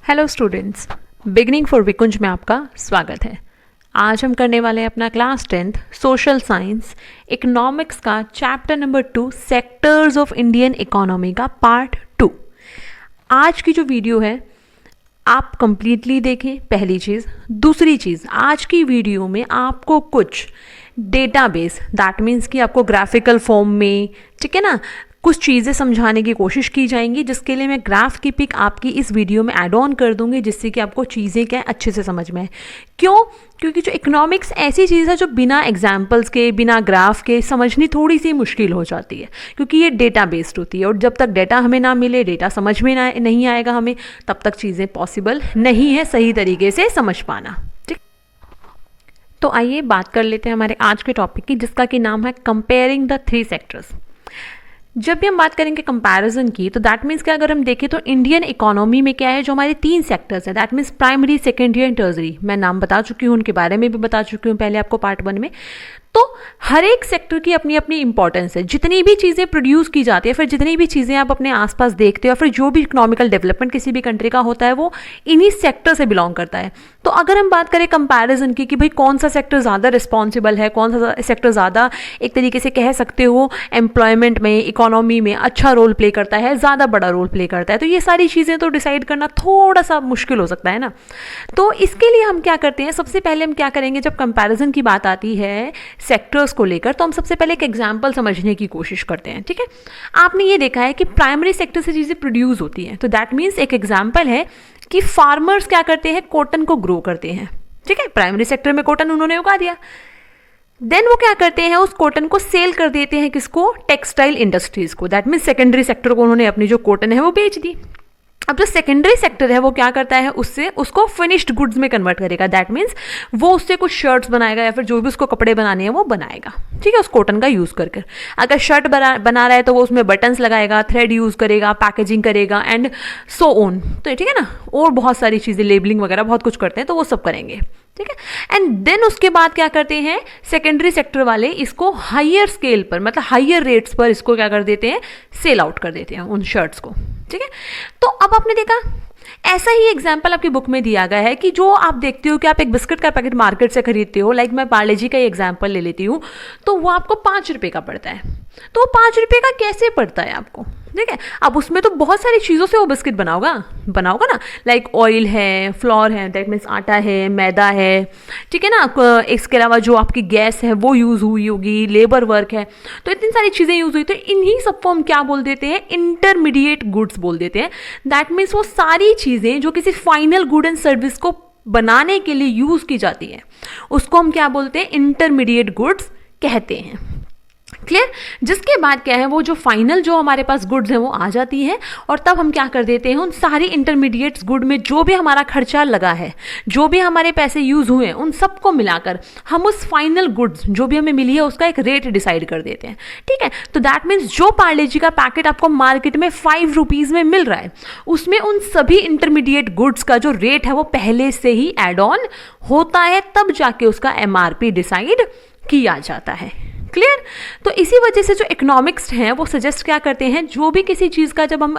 Hello students, beginning for विकुंज में आपका स्वागत है। आज हम करने वाले हैं अपना class 10th social science economics का chapter number 2 sectors of Indian economy का पार्ट 2। आज की जो वीडियो है आप कंप्लीटली देखें, पहली चीज़। दूसरी चीज़, आज की वीडियो में आपको कुछ डेटाबेस, दैट मीन्स कि आपको ग्राफिकल फॉर्म में, ठीक है ना, कुछ चीज़ें समझाने की कोशिश की जाएंगी, जिसके लिए मैं ग्राफ की पिक आपकी इस वीडियो में ऐड ऑन कर दूंगी, जिससे कि आपको चीज़ें क्या अच्छे से समझ में आए। क्यों? क्योंकि जो इकोनॉमिक्स ऐसी चीज़ है जो बिना एग्जाम्पल्स के, बिना ग्राफ के समझनी थोड़ी सी मुश्किल हो जाती है, क्योंकि ये डेटा बेस्ड होती है और जब तक डेटा हमें ना मिले, डेटा समझ में नहीं आएगा हमें, तब तक चीज़ें पॉसिबल नहीं है सही तरीके से समझ पाना। ठीक, तो आइए बात कर लेते हैं हमारे आज के टॉपिक की, जिसका कि नाम है कंपेयरिंग द 3 सेक्टर्स। जब भी हम बात करेंगे कंपैरिजन की, तो दैट मीन्स कि अगर हम देखें तो इंडियन इकोनॉमी में क्या है, जो हमारे 3 सेक्टर्स हैं, that means primary, secondary and tertiary. मैं नाम बता चुकी हूँ, उनके बारे में भी बता चुकी हूँ पहले आपको पार्ट 1 में। तो हर एक सेक्टर की अपनी अपनी इंपॉर्टेंस है। जितनी भी चीज़ें प्रोड्यूस की जाती है, फिर जितनी भी चीज़ें आप अपने आसपास देखते हो, फिर जो भी इकोनॉमिकल डेवलपमेंट किसी भी कंट्री का होता है, वो इन्हीं सेक्टर से बिलोंग करता है। तो अगर हम बात करें कंपैरिजन की कि भाई कौन सा सेक्टर ज़्यादा रिस्पॉन्सिबल है, कौन सा सेक्टर ज़्यादा एक तरीके से कह सकते हो एम्प्लॉयमेंट में, इकोनॉमी में अच्छा रोल प्ले करता है, ज़्यादा बड़ा रोल प्ले करता है, तो ये सारी चीज़ें तो डिसाइड करना थोड़ा सा मुश्किल हो सकता है ना। तो इसके लिए हम क्या करते हैं, सबसे पहले हम क्या करेंगे, जब कंपैरिजन की बात आती है सेक्टर्स को लेकर, तो हम सबसे पहले एक एग्जांपल समझने की कोशिश करते हैं। ठीक है, आपने ये देखा है कि प्राइमरी सेक्टर से चीज़ें प्रोड्यूस होती हैं, तो दैट मीन्स एक एग्जांपल है कि फार्मर्स क्या करते हैं, कॉटन को ग्रो करते हैं। ठीक है, प्राइमरी सेक्टर में कॉटन उन्होंने उगा दिया, देन वो क्या करते हैं, उस कॉटन को सेल कर देते हैं किसको, टेक्सटाइल इंडस्ट्रीज को। दैट मीन्स सेकेंडरी सेक्टर को उन्होंने अपनी जो कॉटन है वो बेच दी। अब जो सेकेंडरी सेक्टर है वो क्या करता है, उससे उसको फिनिश्ड गुड्स में कन्वर्ट करेगा। दैट मीन्स वो उससे कुछ शर्ट्स बनाएगा या फिर जो भी उसको कपड़े बनाने हैं वो बनाएगा। ठीक है, उस कॉटन का यूज़ करके। अगर शर्ट बना रहा है तो वो उसमें बटन्स लगाएगा, थ्रेड यूज़ करेगा, पैकेजिंग करेगा एंड सो ऑन। तो ठीक है ना, और बहुत सारी चीज़ें, लेबलिंग वगैरह बहुत कुछ करते हैं, तो वो सब करेंगे। ठीक है, एंड देन उसके बाद क्या करते हैं सेकेंडरी सेक्टर वाले, इसको हायर स्केल पर, मतलब हायर रेट्स पर इसको क्या कर देते हैं, सेल आउट कर देते हैं उन शर्ट्स को। ठीक है, तो अब आपने देखा ऐसा ही एग्जाम्पल आपकी बुक में दिया गया है कि जो आप देखते हो कि आप एक बिस्किट का पैकेट मार्केट से खरीदते हो, लाइक मैं पार्ले जी का एग्जाम्पल ले लेती हूँ, तो वो आपको 5 रुपये का पड़ता है। तो वो 5 रुपये का कैसे पड़ता है आपको, ठीक है, अब उसमें तो बहुत सारी चीज़ों से वो बिस्किट बनाओगा ना, लाइक ऑयल है, फ्लोर है, दैट मीन्स आटा है, मैदा है, ठीक है ना, इसके अलावा जो आपकी गैस है वो यूज़ हुई होगी, लेबर वर्क है, तो इतनी सारी चीज़ें यूज़ हुई। तो इन्हीं सबको हम क्या बोल देते हैं, इंटरमीडिएट गुड्स बोल देते हैं। दैट मीन्स वो सारी चीज़ें जो किसी फाइनल गुड एंड सर्विस को बनाने के लिए यूज़ की जाती है, उसको हम क्या बोलते हैं, इंटरमीडिएट गुड्स कहते हैं। क्लियर? जिसके बाद क्या है, वो जो फाइनल जो हमारे पास गुड्स हैं वो आ जाती है, और तब हम क्या कर देते हैं, उन सारी इंटरमीडिएट्स गुड में जो भी हमारा खर्चा लगा है, जो भी हमारे पैसे यूज हुए हैं, उन सबको मिलाकर हम उस फाइनल गुड्स जो भी हमें मिली है उसका एक रेट डिसाइड कर देते हैं। ठीक है, तो दैट मीन्स जो पार्ले जी का पैकेट आपको मार्केट में 5 रुपीज़ में मिल रहा है, उसमें उन सभी इंटरमीडिएट गुड्स का जो रेट है वो पहले से ही एड ऑन होता है, तब जाके उसका MRP डिसाइड किया जाता है। क्लियर? तो इसी वजह से जो इकोनॉमिक्स हैं वो सजेस्ट क्या करते हैं, जो भी किसी चीज़ का जब हम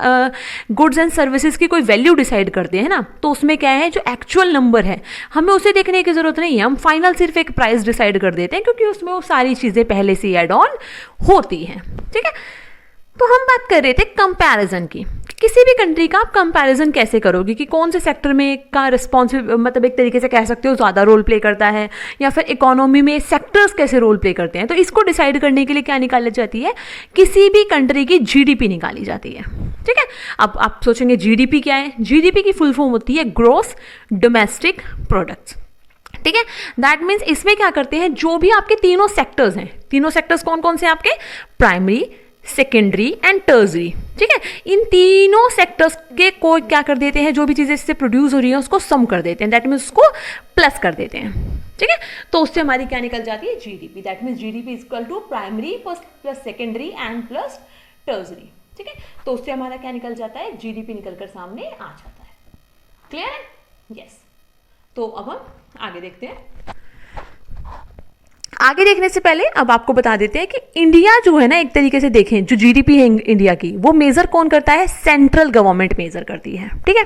गुड्स एंड सर्विसेज की कोई वैल्यू डिसाइड करते हैं ना, तो उसमें क्या है, जो एक्चुअल नंबर है हमें उसे देखने की जरूरत नहीं है, हम फाइनल सिर्फ एक प्राइस डिसाइड कर देते हैं, क्योंकि उसमें वो सारी चीज़ें पहले से ऐड ऑन होती हैं। ठीक है, तो हम बात कर रहे थे कंपैरिजन की, किसी भी कंट्री का आप कंपैरिजन कैसे करोगे कि कौन से सेक्टर में का रिस्पॉन्सिबल, मतलब एक तरीके से कह सकते हो ज़्यादा रोल प्ले करता है, या फिर इकोनॉमी में सेक्टर्स कैसे रोल प्ले करते हैं। तो इसको डिसाइड करने के लिए क्या निकाली जाती है, किसी भी कंट्री की GDP निकाली जाती है। ठीक है, अब आप सोचेंगे GDP क्या है, GDP की फुल फॉर्म होती है ग्रॉस डोमेस्टिक प्रोडक्ट्स। ठीक है, दैट मीन्स इसमें क्या करते हैं, जो भी आपके तीनों सेक्टर्स हैं, तीनों सेक्टर्स कौन कौन से आपके, प्राइमरी, सेकेंडरी एंड टर्सरी। ठीक है, इन तीनों सेक्टर्स के को क्या कर देते हैं, जो भी चीज़ें इससे प्रोड्यूस हो रही है उसको सम कर देते हैं, दैट मीन्स उसको प्लस कर देते हैं। ठीक है, तो उससे हमारी क्या निकल जाती है, GDP। That means GDP is equal to primary plus secondary and plus tertiary. ठीक है, तो उससे हमारा क्या निकल जाता है, GDP निकल कर सामने आ जाता है। क्लियर है? यस। तो अब हम आगे देखते हैं। आगे देखने से पहले अब आपको बता देते हैं कि इंडिया जो है ना, एक तरीके से देखें, जो जीडीपी है इंडिया की, वो मेजर कौन करता है? सेंट्रल गवर्नमेंट मेजर करती है। ठीक है,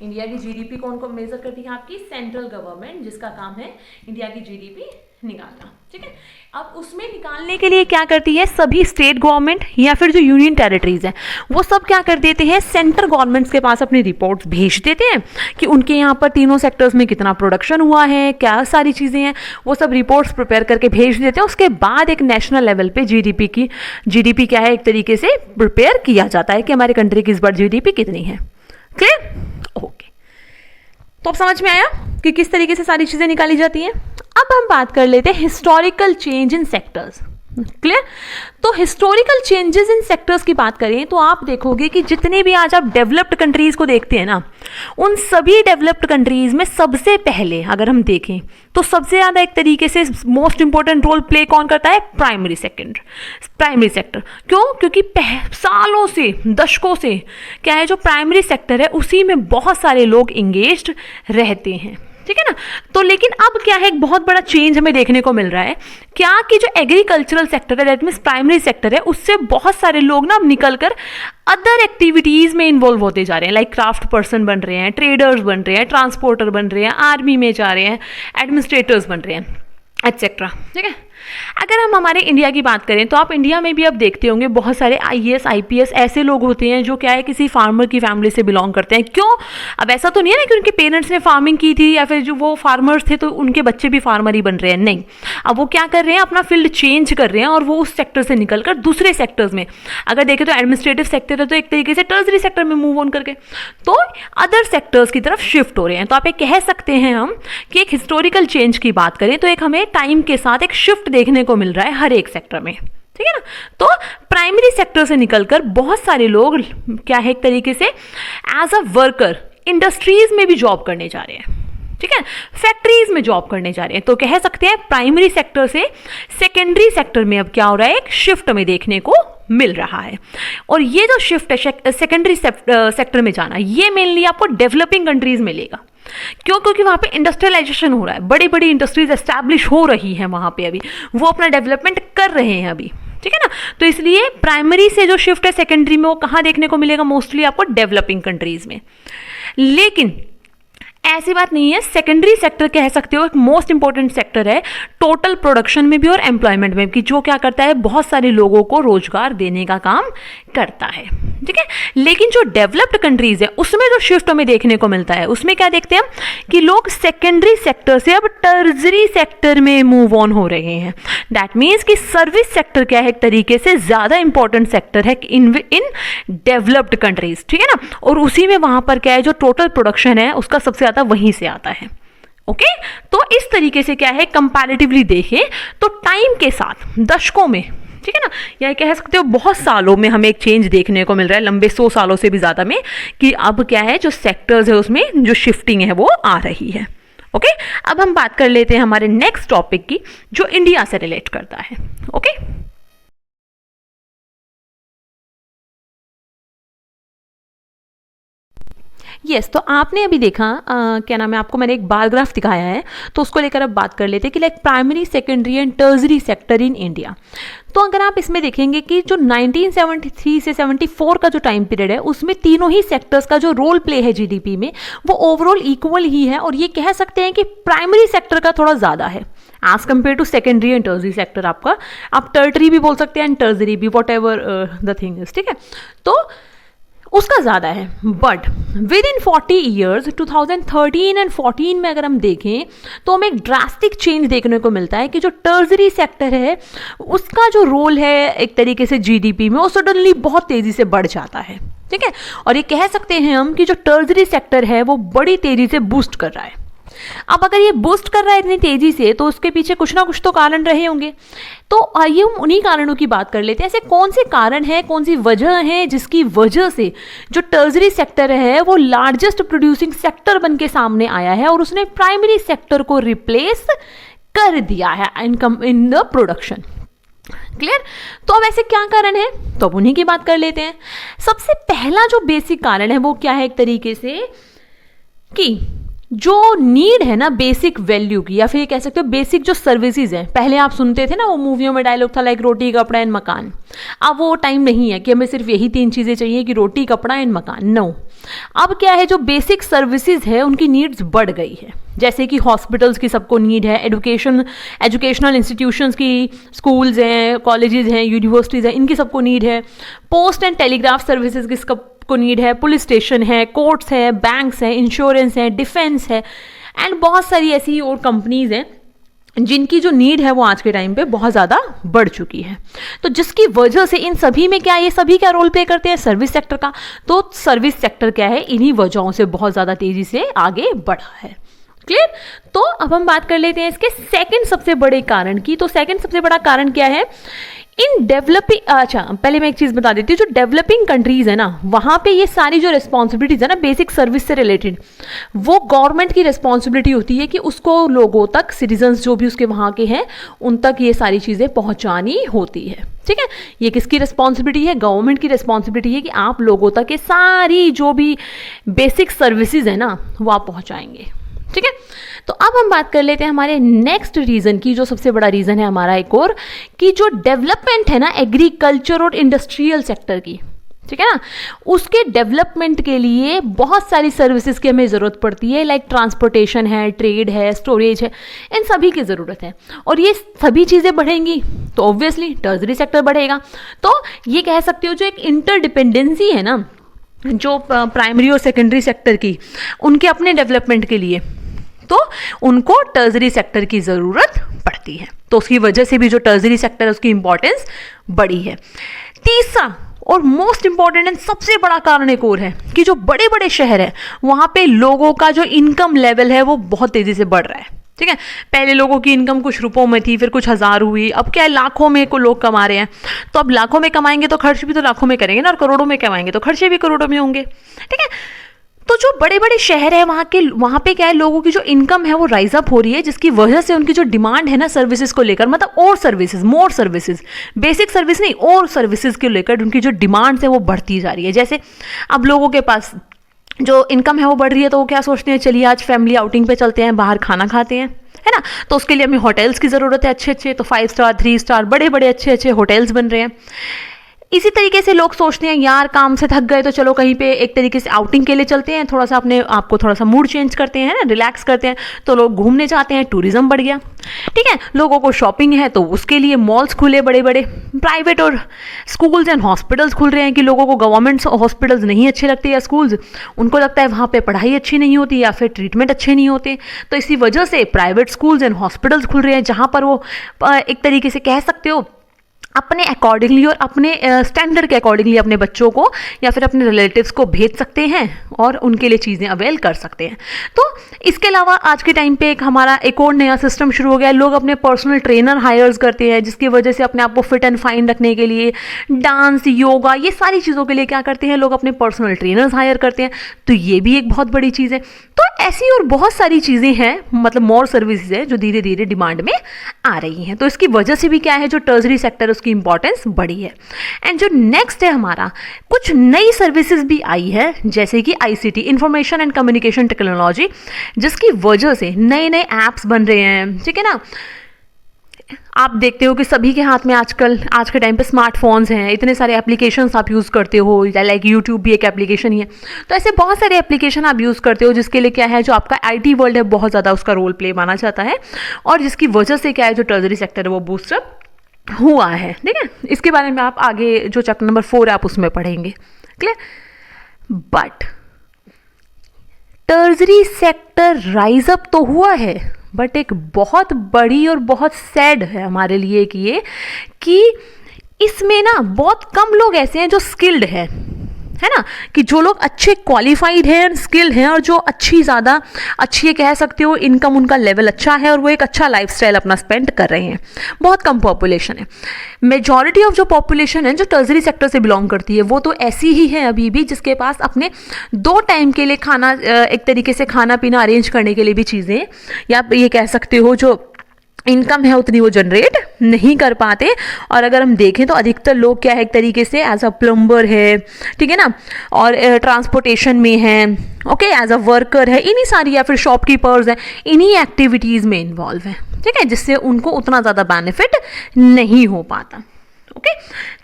इंडिया की जीडीपी कौन को मेजर करती है? आपकी सेंट्रल गवर्नमेंट, जिसका काम है इंडिया की जीडीपी निकालना। ठीक है, अब उसमें निकालने के लिए क्या करती है? सभी स्टेट गवर्नमेंट या फिर जो यूनियन टेरिटरीज हैं, वो सब क्या कर देते हैं? सेंट्रल गवर्नमेंट्स के पास अपनी रिपोर्ट्स भेज देते हैं कि उनके यहाँ पर तीनों सेक्टर्स में कितना प्रोडक्शन हुआ है, क्या सारी चीज़ें हैं, वो सब रिपोर्ट्स प्रिपेयर करके भेज देते हैं। उसके बाद एक नेशनल लेवल पे जीडीपी क्या है, एक तरीके से प्रिपेयर किया जाता है कि हमारे कंट्री की इस बार जीडीपी कितनी है। क्लियर? ओके, तो अब समझ में आया कि किस तरीके से सारी चीजें निकाली जाती हैं। अब हम बात कर लेते हैं historical change in sectors. Clear? तो हिस्टोरिकल चेंजेस इन सेक्टर्स की बात करें तो आप देखोगे कि जितने भी आज आप डेवलप्ड कंट्रीज को देखते हैं ना, उन सभी डेवलप्ड कंट्रीज में सबसे पहले अगर हम देखें तो सबसे ज़्यादा एक तरीके से मोस्ट इंपॉर्टेंट रोल प्ले कौन करता है? Primary sector. क्यों? क्योंकि सालों से, दशकों से क्या है, जो प्राइमरी सेक्टर है उसी में बहुत सारे लोग इंगेज्ड रहते हैं। ठीक है ना? तो लेकिन अब क्या है, एक बहुत बड़ा चेंज हमें देखने को मिल रहा है क्या, कि जो एग्रीकल्चरल सेक्टर है, दैट मीन्स प्राइमरी सेक्टर है, उससे बहुत सारे लोग ना अब निकलकर अदर एक्टिविटीज में इन्वॉल्व होते जा रहे हैं। लाइक क्राफ्ट पर्सन बन रहे हैं, ट्रेडर्स बन रहे हैं, ट्रांसपोर्टर बन रहे हैं, आर्मी में जा रहे हैं, एडमिनिस्ट्रेटर्स बन रहे हैं, एटसेट्रा। ठीक है, अगर हम हमारे इंडिया की बात करें तो आप इंडिया में भी अब देखते होंगे बहुत सारे आईएएस आईपीएस ऐसे लोग होते हैं जो क्या है, किसी फार्मर की फैमिली से बिलोंग करते हैं। क्यों? अब ऐसा तो नहीं है ना कि उनके पेरेंट्स ने फार्मिंग की थी या फिर जो वो फार्मर्स थे तो उनके बच्चे भी फार्मर ही बन रहे हैं, नहीं। अब वो क्या कर रहे हैं, अपना फील्ड चेंज कर रहे हैं और वो उस सेक्टर से निकलकर दूसरे सेक्टर्स में, अगर देखें तो एडमिनिस्ट्रेटिव सेक्टर है तो एक तरीके से टर्सरी सेक्टर में मूव ऑन करके तो अदर सेक्टर्स की तरफ शिफ्ट हो रहे हैं। तो आप ये कह सकते हैं हम कि एक हिस्टोरिकल चेंज की बात करें तो एक हमें टाइम के साथ एक शिफ्ट देखने को मिल रहा है हर एक सेक्टर में। ठीक है ना? तो प्राइमरी सेक्टर से निकलकर बहुत सारे लोग क्या है, एक तरीके से एज अ वर्कर इंडस्ट्रीज में भी जॉब करने जा रहे हैं। ठीक है, फैक्ट्रीज में जॉब करने जा रहे हैं। तो कह सकते हैं प्राइमरी सेक्टर से सेकेंडरी सेक्टर में अब क्या हो रहा है, एक शिफ्ट हमें देखने को मिल रहा है। और ये जो शिफ्ट है सेकेंडरी सेक्टर में जाना, ये मेनली आपको डेवलपिंग कंट्रीज में मिलेगा। क्यों? क्योंकि वहां पे इंडस्ट्रियलाइजेशन हो रहा है, बड़ी बड़ी इंडस्ट्रीज एस्टैब्लिश हो रही है वहां पे, अभी वो अपना डेवलपमेंट कर रहे हैं अभी। ठीक है ना? तो इसलिए प्राइमरी से जो शिफ्ट है सेकेंडरी में, वो कहां देखने को मिलेगा? मोस्टली आपको डेवलपिंग कंट्रीज में। लेकिन ऐसी बात नहीं है, सेकेंडरी सेक्टर कह सकते हो एक मोस्ट इंपॉर्टेंट सेक्टर है टोटल प्रोडक्शन में भी और एम्प्लॉयमेंट में, कि जो क्या करता है, बहुत सारे लोगों को रोजगार देने का काम करता है। ठीक है, लेकिन जो डेवलप्ड कंट्रीज है उसमें जो शिफ्ट हमें देखने को मिलता है, उसमें क्या देखते हैं कि लोग सेकेंडरी सेक्टर से अब टर्सरी सेक्टर में मूव ऑन हो रहे हैं। दैट मीन्स कि सर्विस सेक्टर क्या है, एक तरीके से ज्यादा इंपॉर्टेंट सेक्टर है इन डेवलप्ड कंट्रीज। ठीक है ना? और उसी में वहां पर क्या है, जो टोटल प्रोडक्शन है उसका सबसे ज्यादा वहीं से आता है। ओके, तो इस तरीके से क्या है, कंपैरेटिवली देखें तो टाइम के साथ दशकों में, ठीक है ना, या कह सकते हो बहुत सालों में हमें एक चेंज देखने को मिल रहा है, लंबे 100 सालों से भी ज्यादा में, कि अब क्या है, जो सेक्टर्स है उसमें जो शिफ्टिंग है वो आ रही है। ओके, अब हम बात कर लेते हैं हमारे नेक्स्ट टॉपिक की, जो इंडिया से रिलेट करता है। ओके, यस, तो आपने अभी देखा क्या नाम है, आपको मैंने एक बार ग्राफ दिखाया है, तो उसको लेकर अब बात कर लेते हैं कि like primary, secondary and tertiary sector in India. तो अगर आप इसमें देखेंगे कि जो 1973 से 74 का जो टाइम पीरियड है, उसमें तीनों ही सेक्टर्स का जो रोल प्ले है जीडीपी में, वो ओवरऑल इक्वल ही है। और ये कह सकते हैं कि प्राइमरी सेक्टर का थोड़ा ज़्यादा है as compared to secondary and tertiary sector. आपका आप टर्टरी भी बोल सकते हैं एंड टर्सरी भी, whatever the thing is. ठीक है, तो उसका ज़्यादा है। But within 40 years 2013 and 14 में अगर हम देखें तो हमें एक ड्रास्टिक चेंज देखने को मिलता है कि जो टर्सरी सेक्टर है उसका जो रोल है एक तरीके से जीडीपी में, वो सडनली बहुत तेज़ी से बढ़ जाता है। ठीक है, और ये कह सकते हैं हम कि जो टर्सरी सेक्टर है वो बड़ी तेज़ी से बूस्ट कर रहा है। अब अगर ये बूस्ट कर रहा है इतनी तेजी से, तो उसके पीछे कुछ ना कुछ तो कारण रहे होंगे। तो आइए हम उन्हीं कारणों की बात कर लेते हैं। ऐसे कौन से कारण है, कौन सी वजह है जिसकी वजह से जो टर्सरी सेक्टर है वो लार्जेस्ट प्रोड्यूसिंग सेक्टर बन के सामने आया है और उसने प्राइमरी सेक्टर को रिप्लेस कर दिया है इन द प्रोडक्शन। क्लियर? तो अब ऐसे क्या कारण है, तो अब उन्हीं की बात कर लेते हैं। सबसे पहला जो बेसिक कारण है वो क्या है, एक तरीके से कि जो नीड है ना बेसिक वैल्यू की, या फिर ये कह सकते हो बेसिक जो सर्विसेज हैं, पहले आप सुनते थे ना वो मूवियों में डायलॉग था लाइक रोटी कपड़ा एंड मकान। अब वो टाइम नहीं है कि हमें सिर्फ यही 3 चीज़ें चाहिए कि रोटी कपड़ा एंड मकान, नो। अब क्या है, जो बेसिक सर्विसेज है उनकी नीड्स बढ़ गई है। जैसे कि हॉस्पिटल्स की सबको नीड है, एजुकेशनल इंस्टीट्यूशंस की, स्कूल्स हैं, कॉलेजेस हैं, यूनिवर्सिटीज़ हैं, इनकी सबको नीड है। पोस्ट एंड टेलीग्राफ सर्विसेज की को नीड है, पुलिस स्टेशन है, कोर्ट्स है, बैंक्स हैं, इंश्योरेंस है, डिफेंस है, एंड बहुत सारी ऐसी और कंपनीज हैं जिनकी जो नीड है वो आज के टाइम पे बहुत ज़्यादा बढ़ चुकी है। तो जिसकी वजह से इन सभी में क्या, ये सभी क्या रोल प्ले करते हैं, सर्विस सेक्टर का। तो सर्विस सेक्टर क्या है, इन्हीं वजहों से बहुत ज़्यादा तेज़ी से आगे बढ़ा है। क्लियर। तो अब हम बात कर लेते हैं इसके सेकंड सबसे बड़े कारण की। तो सेकंड सबसे बड़ा कारण क्या है, इन डेवलपिंग, अच्छा पहले मैं एक चीज़ बता देती हूँ, जो डेवलपिंग कंट्रीज है ना वहाँ पे ये सारी जो रिस्पॉन्सिबिलिटीज़ है ना बेसिक सर्विस से रिलेटेड, वो गवर्नमेंट की रिस्पॉन्सिबिलिटी होती है कि उसको लोगों तक, सिटीजन्स जो भी उसके वहाँ के हैं उन तक ये सारी चीज़ें पहुँचानी होती है। ठीक है, ये किसकी रिस्पॉन्सिबिलिटी है, गवर्नमेंट की रिस्पॉन्सिबिलिटी है कि आप लोगों तक ये सारी जो भी बेसिक सर्विसेज है ना वो आप पहुँचाएंगे। ठीक है, तो अब हम बात कर लेते हैं हमारे नेक्स्ट रीजन की, जो सबसे बड़ा रीजन है हमारा एक और, कि जो डेवलपमेंट है ना एग्रीकल्चर और इंडस्ट्रियल सेक्टर की, ठीक है ना, उसके डेवलपमेंट के लिए बहुत सारी सर्विसेज की हमें ज़रूरत पड़ती है, लाइक ट्रांसपोर्टेशन है, ट्रेड है, स्टोरेज है, इन सभी की ज़रूरत है। और ये सभी चीज़ें बढ़ेंगी तो ऑब्वियसली टर्शरी सेक्टर बढ़ेगा। तो ये कह सकते हो जो एक इंटरडिपेंडेंसी है ना जो प्राइमरी और सेकेंडरी सेक्टर की, उनके अपने डेवलपमेंट के लिए, तो उनको टर्शरी सेक्टर की ज़रूरत पड़ती है। तो उसकी वजह से भी जो टर्शरी सेक्टर है उसकी इंपॉर्टेंस बढ़ी है। तीसरा और मोस्ट इंपॉर्टेंट एंड सबसे बड़ा कारण एक और है कि जो बड़े बड़े शहर है वहाँ पे लोगों का जो इनकम लेवल है वो बहुत तेज़ी से बढ़ रहा है। ठीक है, पहले लोगों की इनकम कुछ रुपयों में थी, फिर कुछ हज़ार हुई, अब क्या है लाखों में को लोग कमा रहे हैं। तो अब लाखों में कमाएंगे तो खर्च भी तो लाखों में करेंगे ना, और करोड़ों में कमाएंगे तो खर्चे भी करोड़ों में होंगे। ठीक है, तो जो बड़े बड़े शहर है वहाँ पे क्या है, लोगों की जो इनकम है वो राइज अप हो रही है, जिसकी वजह से उनकी जो डिमांड है ना सर्विसेज को लेकर, मतलब और सर्विसेज, मोर सर्विसेज, बेसिक सर्विस नहीं, और सर्विसेज को लेकर उनकी जो डिमांड है वो बढ़ती जा रही है। जैसे अब लोगों के पास जो इनकम है वो बढ़ रही है तो वो क्या सोचते हैं, चलिए आज फैमिली आउटिंग पे चलते हैं, बाहर खाना खाते हैं, है ना। तो उसके लिए हमें होटल्स की ज़रूरत है अच्छे अच्छे, तो 5 स्टार 3 स्टार बड़े बड़े अच्छे अच्छे होटल्स बन रहे हैं। इसी तरीके से लोग सोचते हैं यार काम से थक गए तो चलो कहीं पे एक तरीके से आउटिंग के लिए चलते हैं, थोड़ा सा अपने आपको थोड़ा सा मूड चेंज करते हैं ना, रिलैक्स करते हैं, तो लोग घूमने जाते हैं, टूरिज्म बढ़ गया। ठीक है, लोगों को शॉपिंग है तो उसके लिए मॉल्स खुले बड़े बड़े, प्राइवेट और स्कूल्स एंड हॉस्पिटल्स खुल रहे हैं कि लोगों को गवर्नमेंट हॉस्पिटल्स नहीं अच्छे लगते या स्कूल्स, उनको लगता है वहाँ पे पढ़ाई अच्छी नहीं होती या फिर ट्रीटमेंट अच्छे नहीं होते, तो इसी वजह से प्राइवेट स्कूल्स एंड हॉस्पिटल्स खुल रहे हैं जहाँ पर वो एक तरीके से कह सकते हो अपने अकॉर्डिंगली और अपने स्टैंडर्ड के अकॉर्डिंगली अपने बच्चों को या फिर अपने रिलेटिव्स को भेज सकते हैं और उनके लिए चीज़ें अवेल कर सकते हैं। तो इसके अलावा आज के टाइम पे एक हमारा एक और नया सिस्टम शुरू हो गया है, लोग अपने पर्सनल ट्रेनर हायर्स करते हैं, जिसकी वजह से अपने आप को फिट एंड फाइन रखने के लिए डांस, योगा, ये सारी चीज़ों के लिए क्या करते हैं, लोग अपने पर्सनल ट्रेनर्स हायर करते हैं। तो ये भी एक बहुत बड़ी चीज़ है। तो ऐसी और बहुत सारी चीज़ें हैं, मतलब मोर सर्विसेज है जो धीरे धीरे डिमांड में आ रही हैं। तो इसकी वजह से भी क्या है, जो टर्शरी सेक्टर की इंपॉर्टेंस बढ़ी है। एंड जो नेक्स्ट है हमारा, कुछ नई सर्विसेज भी आई है जैसे कि ICT, information and communication technology, जिसकी वजह से नए नए ऐप्स बन रहे हैं। ठीक है ना, आप देखते हो कि सभी के हाथ में आजकल आज के टाइम पे स्मार्टफोन्स हैं, इतने सारे एप्लीकेशंस आप यूज़ करते हो, लाइक यूट्यूब भी एक एप्लीकेशन ही है। तो ऐसे बहुत सारे एप्लीकेशन आप यूज़ करते हो जिसके लिए क्या है, जो आपका आईटी वर्ल्ड है बहुत ज़्यादा उसका रोल प्ले माना जाता है, और जिसकी वजह से क्या है, जो टर्शरी सेक्टर है वो बूस्टअप हुआ है। ठीक है, इसके बारे में आप आगे जो चैप्टर नंबर 4 है आप उसमें पढ़ेंगे। Clear. But tertiary sector rise up तो हुआ है, बट एक बहुत बड़ी और बहुत सैड है हमारे लिए कि ये कि इसमें ना बहुत कम लोग ऐसे हैं जो स्किल्ड है ना, कि जो लोग अच्छे क्वालिफाइड हैं, स्किल्ड हैं, और जो ज़्यादा अच्छी ये कह सकते हो इनकम उनका लेवल अच्छा है और वो एक अच्छा लाइफस्टाइल अपना स्पेंड कर रहे हैं। बहुत कम पॉपुलेशन है। मेजॉरिटी ऑफ जो पॉपुलेशन है जो टर्शरी सेक्टर से बिलोंग करती है वो तो ऐसी ही है अभी भी, जिसके पास अपने 2 टाइम के लिए खाना, एक तरीके से खाना पीना अरेंज करने के लिए भी चीज़ें, या ये कह सकते हो जो इनकम है उतनी वो जनरेट नहीं कर पाते। और अगर हम देखें तो अधिकतर लोग क्या है, एक तरीके से एज अ प्लम्बर है, ठीक है ना, और ट्रांसपोर्टेशन में है, ओके, एज अ वर्कर है, इन्हीं सारी, या फिर शॉपकीपर्स हैं, इन्हीं एक्टिविटीज़ में इन्वॉल्व है, ठीक है, जिससे उनको उतना ज़्यादा बेनिफिट नहीं हो पाता। ओके,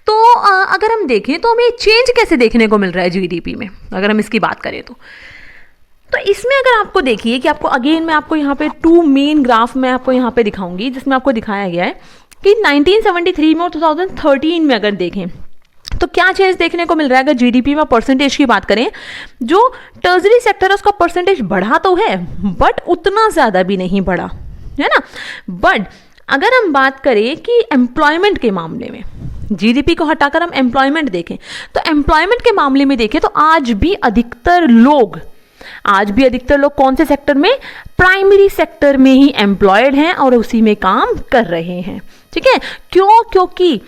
तो अगर हम देखें तो हमें चेंज कैसे देखने को मिल रहा है जीडीपी में, अगर हम इसकी बात करें तो इसमें अगर आपको देखिए कि आपको अगेन मैं आपको यहाँ पे 2 मेन ग्राफ मैं आपको यहाँ पे दिखाऊंगी, जिसमें आपको दिखाया गया है कि 1973 में और 2013 में अगर देखें तो क्या चेंज देखने को मिल रहा है। अगर जीडीपी में परसेंटेज की बात करें, जो टर्जरी सेक्टर है उसका परसेंटेज बढ़ा तो है, बट उतना ज़्यादा भी नहीं बढ़ा, है ना। बट अगर हम बात करें कि एम्प्लॉयमेंट के मामले में, जीडीपी को हटाकर हम एम्प्लॉयमेंट देखें, तो एम्प्लॉयमेंट के मामले में देखें तो आज भी अधिकतर लोग कौन से सेक्टर में, प्राइमरी सेक्टर में ही एम्प्लॉयड हैं और उसी में काम कर रहे हैं, ठीक है। क्यों? क्योंकि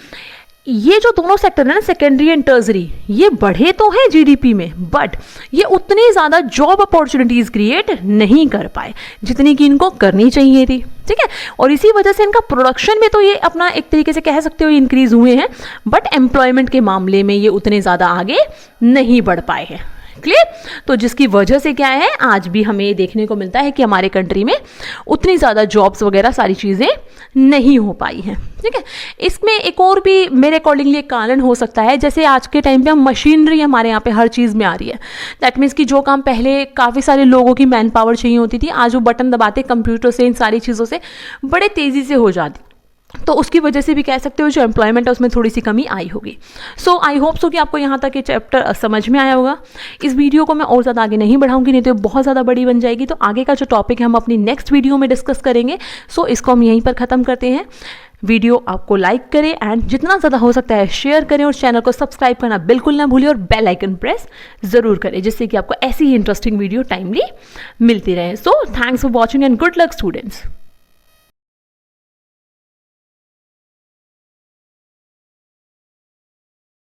ये जो दोनों सेक्टर है ना, सेकेंडरी एंड टर्जरी, ये बढ़े तो हैं जीडीपी में, बट ये उतनी ज़्यादा जॉब अपॉर्चुनिटीज क्रिएट नहीं कर पाए जितनी कि इनको करनी चाहिए थी, ठीक है। और इसी वजह से इनका प्रोडक्शन में तो ये अपना एक तरीके से कह सकते हो इंक्रीज हुए हैं, बट एम्प्लॉयमेंट के मामले में ये उतने ज़्यादा आगे नहीं बढ़ पाए हैं। क्लियर? तो जिसकी वजह से क्या है, आज भी हमें देखने को मिलता है कि हमारे कंट्री में उतनी ज़्यादा जॉब्स वगैरह सारी चीज़ें नहीं हो पाई हैं, ठीक है। इसमें एक और भी मेरे अकॉर्डिंगली एक कारण हो सकता है, जैसे आज के टाइम पे हम मशीनरी हमारे यहाँ पे हर चीज़ में आ रही है। दैट मीन्स कि जो काम पहले काफ़ी सारे लोगों की मैन पावर चाहिए होती थी, आज वो बटन दबाते कंप्यूटर से, इन सारी चीज़ों से बड़े तेज़ी से हो जाती, तो उसकी वजह से भी कह सकते हो जो एम्प्लॉयमेंट है उसमें थोड़ी सी कमी आई होगी। सो आई होप सो कि आपको यहाँ तक ये चैप्टर समझ में आया होगा। इस वीडियो को मैं और ज़्यादा आगे नहीं बढ़ाऊंगी, नहीं तो बहुत ज़्यादा बड़ी बन जाएगी। तो आगे का जो टॉपिक है हम अपनी नेक्स्ट वीडियो में डिस्कस करेंगे। सो इसको हम यहीं पर ख़त्म करते हैं। वीडियो आपको लाइक करें एंड जितना ज़्यादा हो सकता है शेयर करें, और चैनल को सब्सक्राइब करना बिल्कुल ना भूलिए, और बेल आइकन प्रेस ज़रूर करें, जिससे कि आपको ऐसी ही इंटरेस्टिंग वीडियो टाइमली मिलती रहे। So thanks for watching and good luck students.